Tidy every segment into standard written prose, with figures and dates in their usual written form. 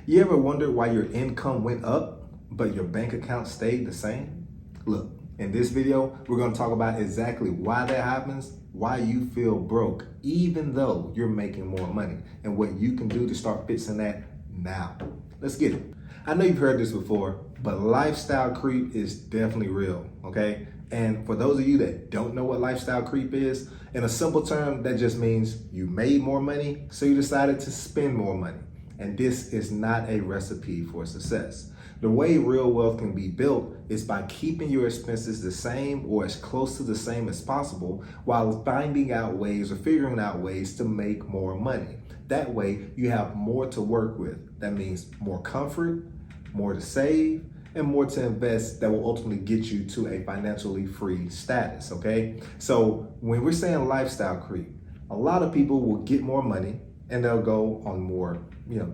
You ever wondered why your income went up, but your bank account stayed the same? Look, in this video, we're gonna talk about exactly why that happens, why you feel broke, even though you're making more money, and what you can do to start fixing that now. Let's get it. I know you've heard this before, but lifestyle creep is definitely real, okay? And for those of you that don't know what lifestyle creep is, in a simple term, that just means you made more money, so you decided to spend more money. And this is not a recipe for success. The way real wealth can be built is by keeping your expenses the same or as close to the same as possible while finding out ways or figuring out ways to make more money. That way you have more to work with. That means more comfort, more to save, and more to invest that will ultimately get you to a financially free status, okay? So when we're saying lifestyle creep, a lot of people will get more money and they'll go on more,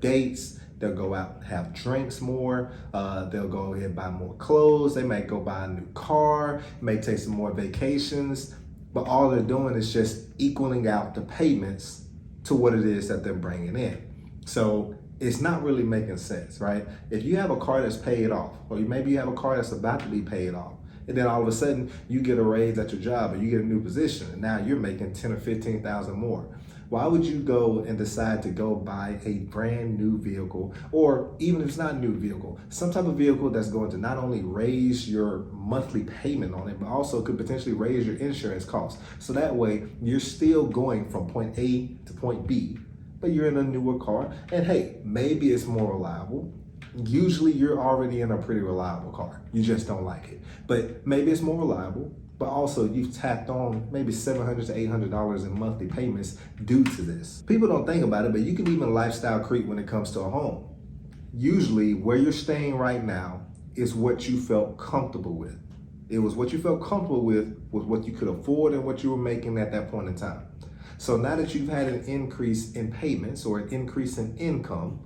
dates. They'll go out and have drinks more. They'll go ahead and buy more clothes. They may go buy a new car, may take some more vacations, but all they're doing is just equaling out the payments to what it is that they're bringing in. So it's not really making sense, right? If you have a car that's paid off, or maybe you have a car that's about to be paid off, and then all of a sudden you get a raise at your job or you get a new position, and now you're making 10 or 15,000 more. Why would you go and decide to go buy a brand new vehicle, or even if it's not a new vehicle, some type of vehicle that's going to not only raise your monthly payment on it, but also could potentially raise your insurance costs. So that way you're still going from point A to point B, but you're in a newer car, and hey, maybe it's more reliable. Usually you're already in a pretty reliable car. You just don't like it. But maybe it's more reliable, but also you've tapped on maybe $700 to $800 in monthly payments due to this. People don't think about it, but you can even lifestyle creep when it comes to a home. Usually where you're staying right now is what you felt comfortable with. It was what you felt comfortable with what you could afford and what you were making at that point in time. So now that you've had an increase in payments or an increase in income,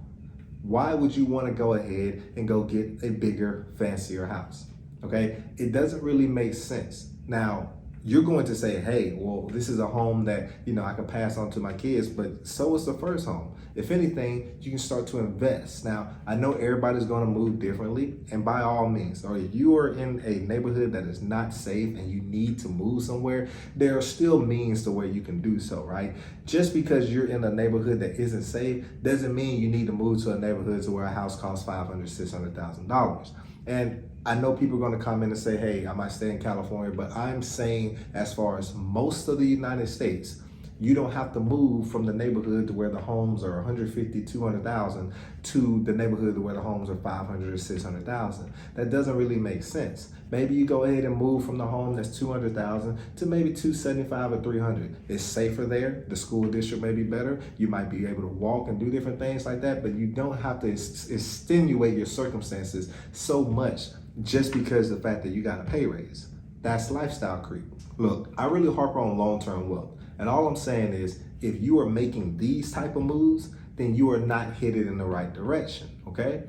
why would you want to go ahead and go get a bigger, fancier house? Okay, it doesn't really make sense. Now, you're going to say, hey, well, this is a home that, I can pass on to my kids, but so is the first home. If anything, you can start to invest. Now, I know everybody's going to move differently, and by all means, or if you are in a neighborhood that is not safe and you need to move somewhere, there are still means to where you can do so, right? Just because you're in a neighborhood that isn't safe doesn't mean you need to move to a neighborhood to where a house costs $500,000, $600,000. And I know people are going to come in and say, hey, I might stay in California, but I'm saying as far as most of the United States, you don't have to move from the neighborhood to where the homes are 150, 200,000 to the neighborhood to where the homes are 500 or 600,000. That doesn't really make sense. Maybe you go ahead and move from the home that's 200,000 to maybe 275 or 300. It's safer there. The school district may be better. You might be able to walk and do different things like that, but you don't have to extenuate your circumstances so much just because of the fact that you got a pay raise. That's lifestyle creep. Look, I really harp on long-term wealth. And all I'm saying is, if you are making these type of moves, then you are not headed in the right direction, okay?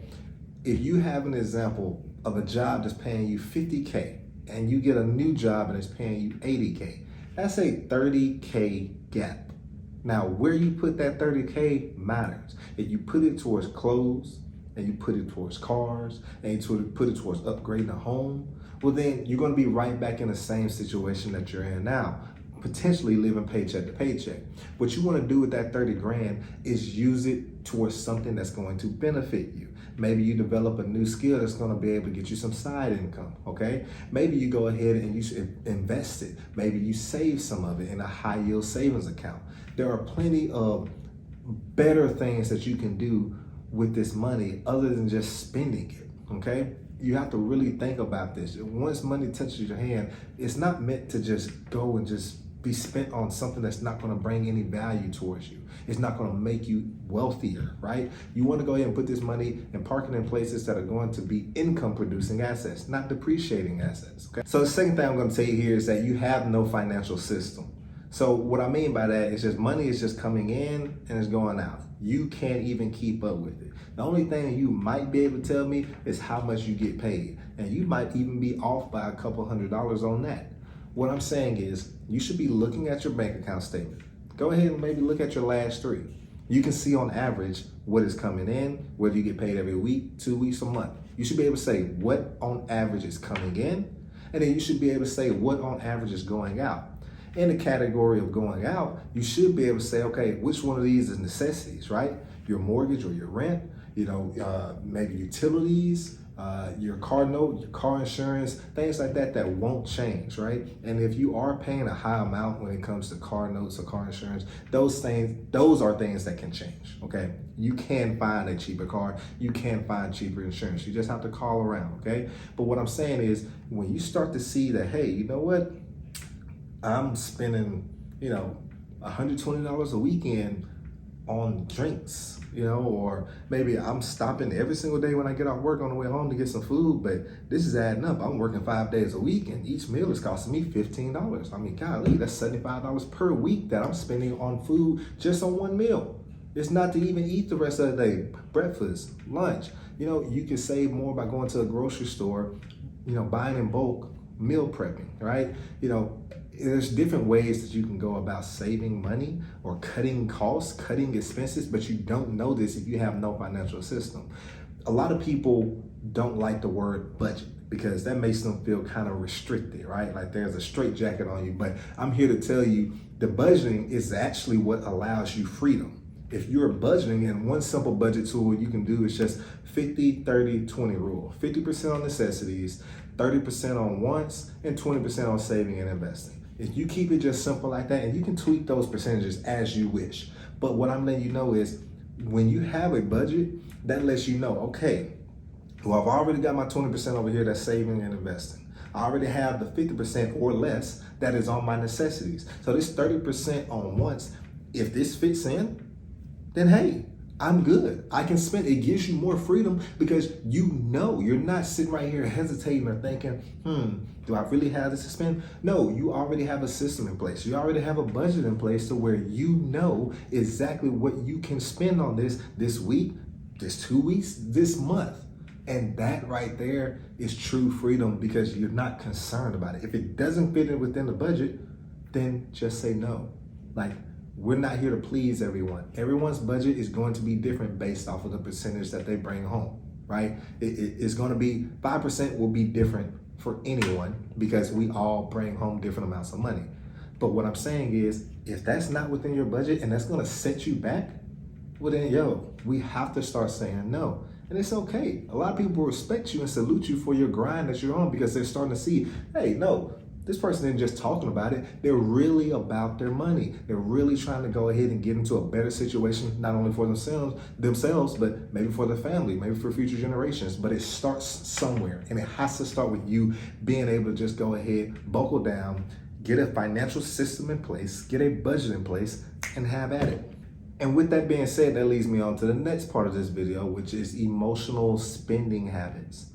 If you have an example of a job that's paying you $50K and you get a new job and it's paying you $80K, that's a $30K gap. Now, where you put that $30K matters. If you put it towards clothes, and you put it towards cars, and you put it towards upgrading a home, well then you're gonna be right back in the same situation that you're in now, potentially living paycheck to paycheck. What you wanna do with that 30 grand is use it towards something that's going to benefit you. Maybe you develop a new skill that's gonna be able to get you some side income, okay? Maybe you go ahead and you invest it. Maybe you save some of it in a high yield savings account. There are plenty of better things that you can do with this money other than just spending it, okay? You have to really think about this. Once money touches your hand, it's not meant to just go and just be spent on something that's not gonna bring any value towards you. It's not gonna make you wealthier, right? You wanna go ahead and put this money and park it in places that are going to be income producing assets, not depreciating assets, okay? So the second thing I'm gonna tell you here is that you have no financial system. So what I mean by that is just money is just coming in and it's going out. You can't even keep up with it. The only thing you might be able to tell me is how much you get paid. And you might even be off by a couple $100s on that. What I'm saying is you should be looking at your bank account statement. Go ahead and maybe look at your last three. You can see on average what is coming in, whether you get paid every week, 2 weeks, a month. You should be able to say what on average is coming in, and then you should be able to say what on average is going out. In the category of going out, you should be able to say, okay, which one of these is necessities, right? Your mortgage or your rent, maybe utilities, your car note, your car insurance, things like that that won't change, right? And if you are paying a high amount when it comes to car notes or car insurance, those are things that can change, okay? You can find a cheaper car, you can find cheaper insurance. You just have to call around, okay? But what I'm saying is when you start to see that, hey, you know what? I'm spending, $120 a weekend on drinks, or maybe I'm stopping every single day when I get off work on the way home to get some food, but this is adding up. I'm working 5 days a week and each meal is costing me $15. I mean, golly, that's $75 per week that I'm spending on food just on one meal. It's not to even eat the rest of the day, breakfast, lunch. You can save more by going to a grocery store, buying in bulk, meal prepping, right? There's different ways that you can go about saving money or cutting costs, cutting expenses, but you don't know this if you have no financial system. A lot of people don't like the word budget because that makes them feel kind of restricted, right? Like there's a straitjacket on you, but I'm here to tell you the budgeting is actually what allows you freedom. If you're budgeting, and one simple budget tool you can do is just 50-30-20 rule. 50% on necessities, 30% on wants, and 20% on saving and investing. If you keep it just simple like that, and you can tweak those percentages as you wish. But what I'm letting you know is when you have a budget, that lets you know, okay, well, I've already got my 20% over here that's saving and investing. I already have the 50% or less that is on my necessities. So this 30% on wants, if this fits in, then hey, I'm good. I can spend. It gives you more freedom because you're not sitting right here hesitating or thinking, do I really have this to spend? No, you already have a system in place. You already have a budget in place to where you know exactly what you can spend on this week, this 2 weeks, this month. And that right there is true freedom because you're not concerned about it. If it doesn't fit in within the budget, then just say no. We're not here to please everyone. Everyone's budget is going to be different based off of the percentage that they bring home, right? It's going to be 5% will be different for anyone because we all bring home different amounts of money. But what I'm saying is, if that's not within your budget and that's going to set you back, well then, we have to start saying no. And it's okay. A lot of people respect you and salute you for your grind that you're on because they're starting to see, hey, no, this person isn't just talking about it. They're really about their money. They're really trying to go ahead and get into a better situation, not only for themselves, but maybe for their family, maybe for future generations. But it starts somewhere, and it has to start with you being able to just go ahead, buckle down, get a financial system in place, get a budget in place, and have at it. And with that being said, that leads me on to the next part of this video, which is emotional spending habits.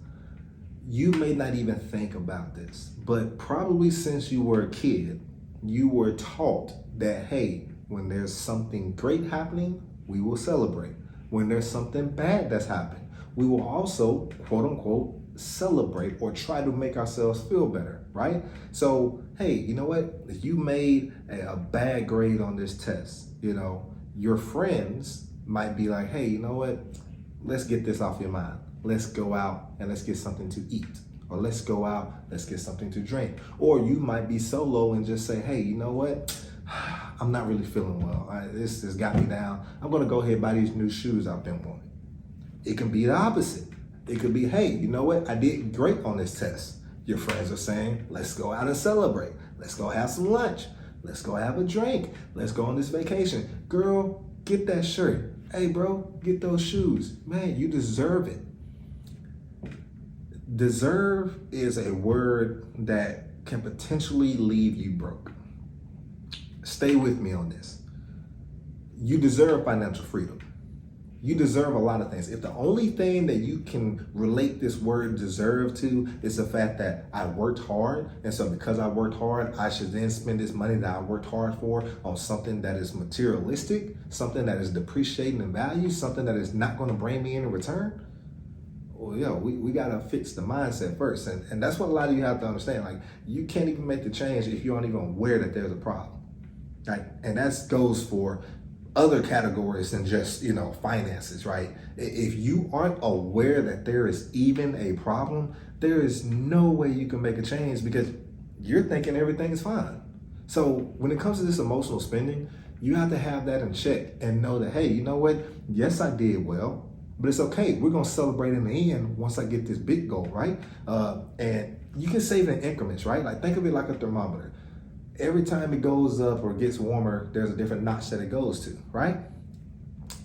You may not even think about this, but probably since you were a kid, you were taught that, hey, when there's something great happening, we will celebrate. When there's something bad that's happened, we will also, quote unquote, celebrate or try to make ourselves feel better, right? So, hey, you know what? If you made a bad grade on this test, your friends might be like, hey, you know what? Let's get this off your mind. Let's go out and let's get something to eat. Or let's go out, let's get something to drink. Or you might be solo and just say, hey, you know what? I'm not really feeling well. This has got me down. I'm gonna go ahead and buy these new shoes I've been wanting. It can be the opposite. It could be, hey, you know what? I did great on this test. Your friends are saying, let's go out and celebrate. Let's go have some lunch. Let's go have a drink. Let's go on this vacation. Girl, get that shirt. Hey, bro, get those shoes. Man, you deserve it. Deserve is a word that can potentially leave you broke. Stay with me on this. You deserve financial freedom. You deserve a lot of things. If the only thing that you can relate this word deserve to is the fact that I worked hard, and so because I worked hard, I should then spend this money that I worked hard for on something that is materialistic, something that is depreciating in value, something that is not going to bring me any return. Well, we got to fix the mindset first. And that's what a lot of you have to understand. You can't even make the change if you aren't even aware that there's a problem. And that goes for other categories than just, finances, right? If you aren't aware that there is even a problem, there is no way you can make a change because you're thinking everything is fine. So when it comes to this emotional spending, you have to have that in check and know that, hey, you know what? Yes, I did well, but it's okay. We're going to celebrate in the end once I get this big goal, right? And you can save in increments, right? Like think of it like a thermometer. Every time it goes up or gets warmer, there's a different notch that it goes to, right?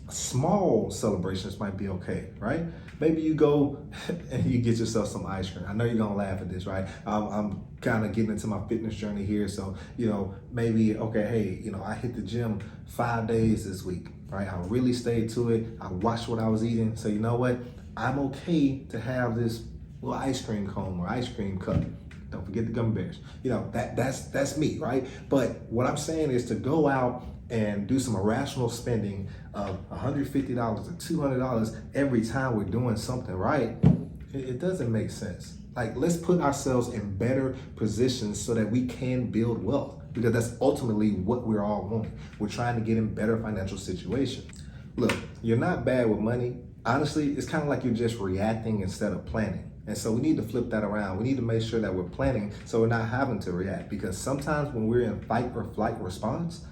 Small celebrations might be okay, right? Maybe you go and you get yourself some ice cream. I know you're gonna laugh at this, right? I'm kind of getting into my fitness journey here. So, maybe, okay, hey, I hit the gym 5 days this week, right? I really stayed to it. I watched what I was eating. So you know what? I'm okay to have this little ice cream cone or ice cream cup. Don't forget the gummy bears. That's me, right? But what I'm saying is to go out and do some irrational spending of $150 or $200 every time we're doing something right. It doesn't make sense. Like, let's put ourselves in better positions so that we can build wealth, because that's ultimately what we're all wanting. We're trying to get in better financial situations. Look, you're not bad with money. Honestly, it's kind of like you're just reacting instead of planning. And so we need to flip that around. We need to make sure that we're planning so we're not having to react, because sometimes when we're in fight or flight response,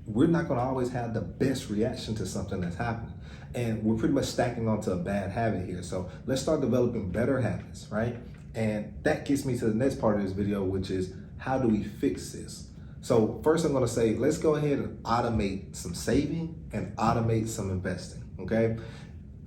we're not going to always have the best reaction to something that's happening. And we're pretty much stacking onto a bad habit here. So let's start developing better habits, right? And that gets me to the next part of this video, which is how do we fix this? So first I'm going to say, let's go ahead and automate some saving and automate some investing, okay?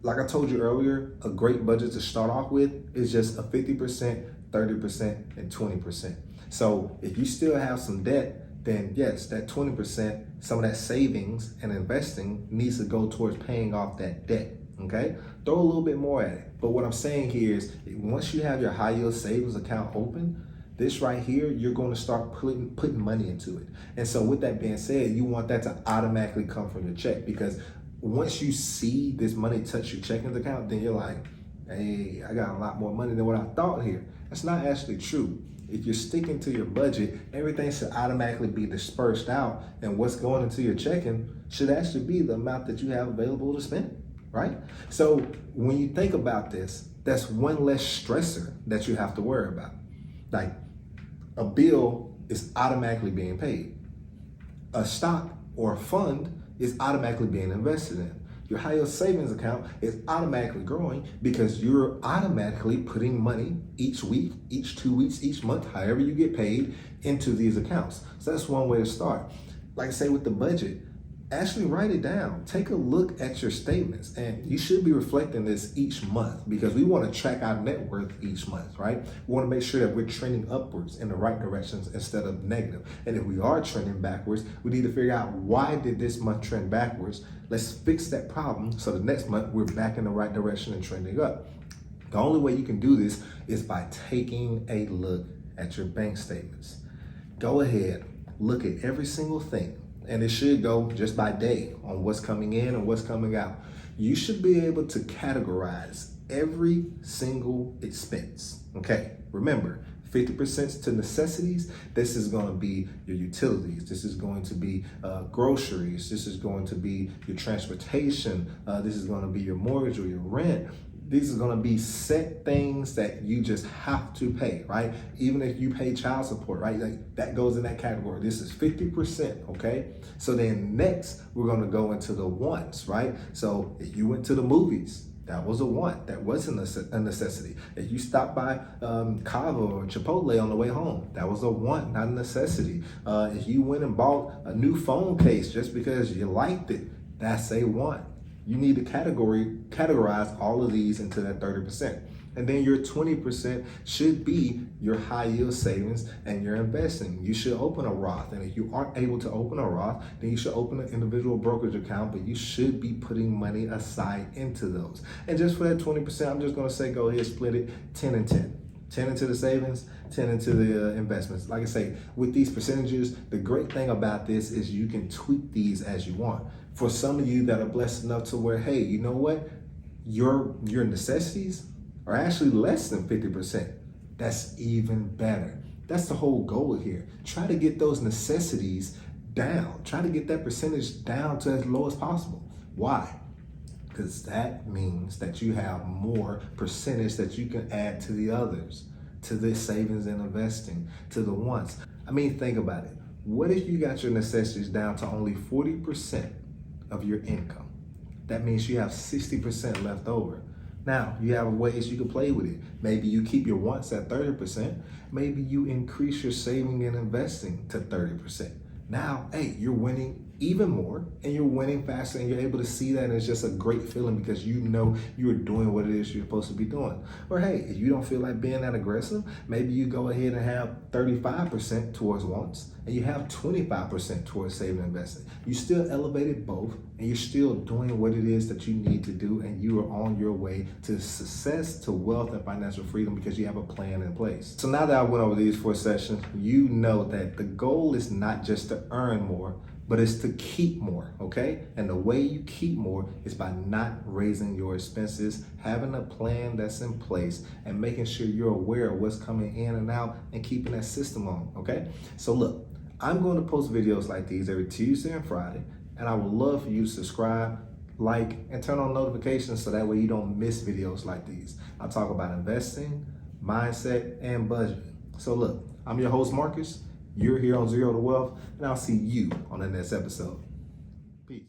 Like I told you earlier, a great budget to start off with is just a 50%, 30%, and 20%. So if you still have some debt, then yes, that 20%, some of that savings and investing needs to go towards paying off that debt, okay? Throw a little bit more at it. But what I'm saying here is once you have your high yield savings account open, this right here, you're going to start putting money into it. And so with that being said, you want that to automatically come from your check, because once you see this money touch your checking account, then you're like, hey, I got a lot more money than what I thought here. That's not actually true. If you're sticking to your budget, everything should automatically be dispersed out, and what's going into your checking should actually be the amount that you have available to spend, right? So when you think about this, that's one less stressor that you have to worry about. Like, a bill is automatically being paid. A stock or a fund is automatically being invested in. Your high yield savings account is automatically growing because you're automatically putting money each week, each 2 weeks, each month, however you get paid, into these accounts. So that's one way to start. Like I say with the budget, actually write it down. Take a look at your statements, and you should be reflecting this each month, because we want to track our net worth each month, right? We want to make sure that we're trending upwards in the right directions instead of negative. And if we are trending backwards, we need to figure out, why did this month trend backwards? Let's fix that problem so the next month we're back in the right direction and trending up. The only way you can do this is by taking a look at your bank statements. Go ahead, look at every single thing. And it should go just by day on what's coming in and what's coming out. You should be able to categorize every single expense, okay? Remember, 50% to necessities. This is going to be your utilities. This is going to be groceries. This is going to be your transportation. This is going to be your mortgage or your rent. These are going to be set things that you just have to pay, right? Even if you pay child support, right? Like, that goes in that category. This is 50%, okay? So then next, we're going to go into the wants, right? So if you went to the movies, that was a want. That wasn't a necessity. If you stopped by Cava or Chipotle on the way home, that was a want, not a necessity. If you went and bought a new phone case just because you liked it, that's a want. You need to categorize all of these into that 30%. And then your 20% should be your high yield savings and your investing. You should open a Roth. And if you aren't able to open a Roth, then you should open an individual brokerage account, but you should be putting money aside into those. And just for that 20%, I'm just gonna say, go ahead, split it 10 and 10. 10 into the savings, 10 into the investments. Like I say, with these percentages, the great thing about this is you can tweak these as you want. For some of you that are blessed enough to where, hey, you know what? Your necessities are actually less than 50%. That's even better. That's the whole goal here. Try to get those necessities down. Try to get that percentage down to as low as possible. Why? Because that means that you have more percentage that you can add to the others, to the savings and investing, to the wants. I mean, think about it. What if you got your necessities down to only 40% of your income? That means you have 60% left over. Now, you have ways you can play with it. Maybe you keep your wants at 30%. Maybe you increase your saving and investing to 30%. Now, hey, you're winning even more and you're winning faster, and you're able to see that, and it's just a great feeling because you know you're doing what it is you're supposed to be doing. Or hey, if you don't feel like being that aggressive, maybe you go ahead and have 35% towards wants and you have 25% towards saving and investing. You still elevated both and you're still doing what it is that you need to do, and you are on your way to success, to wealth and financial freedom because you have a plan in place. So now that I went over these 4 sessions, you know that the goal is not just to earn more, but it's to keep more, okay? And the way you keep more is by not raising your expenses, having a plan that's in place, and making sure you're aware of what's coming in and out and keeping that system on, okay? So look, I'm going to post videos like these every Tuesday and Friday, and I would love for you to subscribe, like, and turn on notifications so that way you don't miss videos like these. I talk about investing, mindset, and budgeting. So look, I'm your host, Marcus. You're here on Zero to Wealth, and I'll see you on the next episode. Peace.